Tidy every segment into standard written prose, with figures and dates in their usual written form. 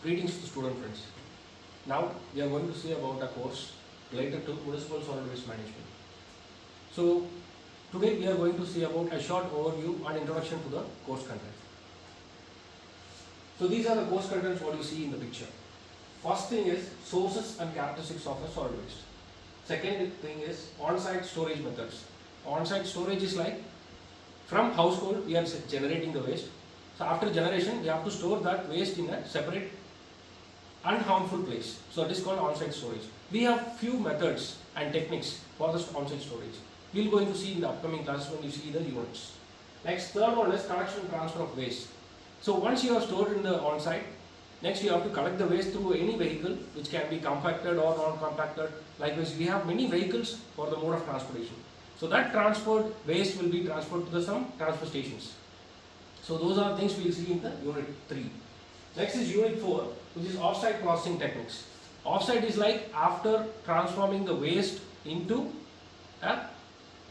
Greetings to student friends. Now we are going to see about a course related to municipal solid waste management. So today we are going to see about a short overview and introduction to the course content. So these are the course contents what you see in the picture. First thing is sources and characteristics of a solid waste. Second thing is on-site storage methods. On-site storage is like from household we are generating the waste. So after generation we have to store that waste in a separate unharmful place. So it is called on-site storage. We have few methods and techniques for this on-site storage. We will going to see in the upcoming classes when you see the units. Next, third one is collection and transfer of waste. So once you have stored in the on-site, next you have to collect the waste through any vehicle which can be compacted or non-compacted. Likewise, we have many vehicles for the mode of transportation. So that transport waste will be transferred to some transfer stations. So those are things we will see in the unit 3. Next is unit 4, which is off-site processing techniques. Off-site is like after transforming the waste into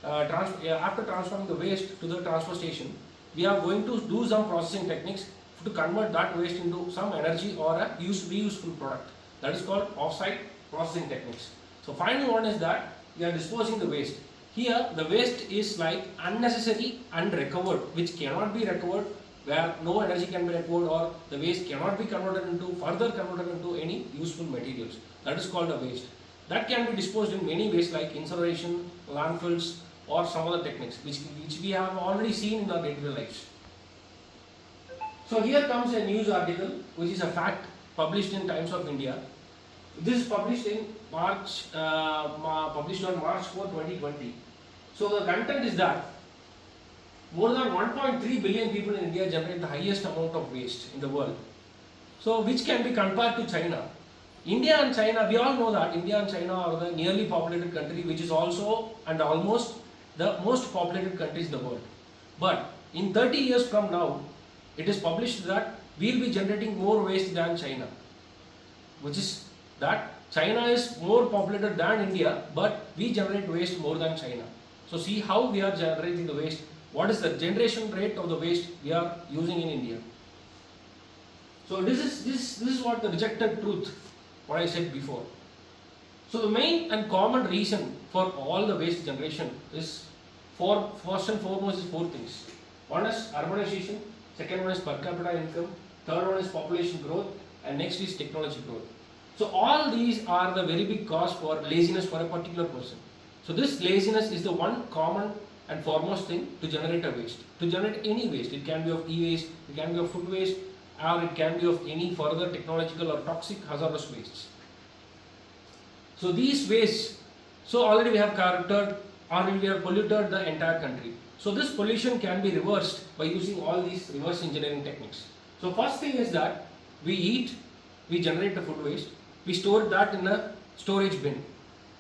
after transforming the waste to the transfer station, we are going to do some processing techniques to convert that waste into some energy or a reuseful product. That is called off-site processing techniques. So final one is that we are disposing the waste. Here the waste is like unnecessary unrecovered, which cannot be recovered, where no energy can be recovered or the waste cannot be converted into any useful materials. That is called a waste. That can be disposed in many ways like incineration, landfills or some other techniques which we have already seen in our day-to-day lives. So here comes a news article which is a fact published in Times of India. This is published in published on March 4, 2020. So the content is that more than 1.3 billion people in India generate the highest amount of waste in the world. So which can be compared to China. India and China, we all know that India and China are the nearly populated country which is also and almost the most populated countries in the world. But in 30 years from now, it is published that we will be generating more waste than China. Which is that China is more populated than India, but we generate waste more than China. So see how we are generating the waste. What is the generation rate of the waste we are using in India? So this is what the rejected truth, what I said before. So the main and common reason for all the waste generation is first and foremost is 4 things. One is urbanization, second one is per capita income, third one is population growth, and next is technology growth. So all these are the very big cause for laziness for a particular person. So this laziness is the one common and foremost thing to generate a waste. To generate any waste, it can be of e-waste, it can be of food waste, or it can be of any further technological or toxic hazardous wastes. So these wastes, so already we have polluted the entire country. So this pollution can be reversed by using all these reverse engineering techniques. So first thing is that we eat, we generate the food waste, we store that in a storage bin.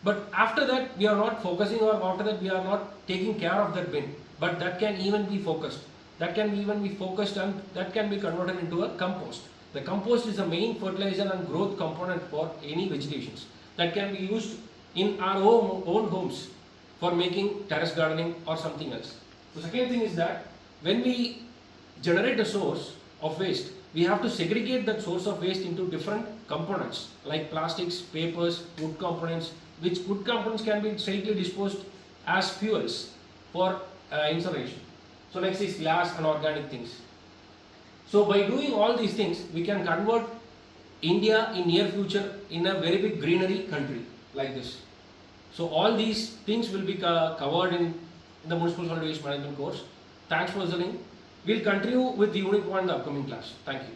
But after that we are not focusing, or after that we are not taking care of that bin. But that can even be focused. That can even be focused and that can be converted into a compost. The compost is the main fertilizer and growth component for any vegetations. That can be used in our own homes for making terrace gardening or something else. The second thing is that when we generate a source of waste, we have to segregate that source of waste into different components like plastics, papers, wood components, which wood components can be straightly disposed as fuels for incineration. So next is glass and organic things. So by doing all these things, we can convert India in near future in a very big greenery country like this. So all these things will be covered in the municipal solid waste management course. Thanks for listening. We'll continue with the unit 1 in the upcoming class. Thank you.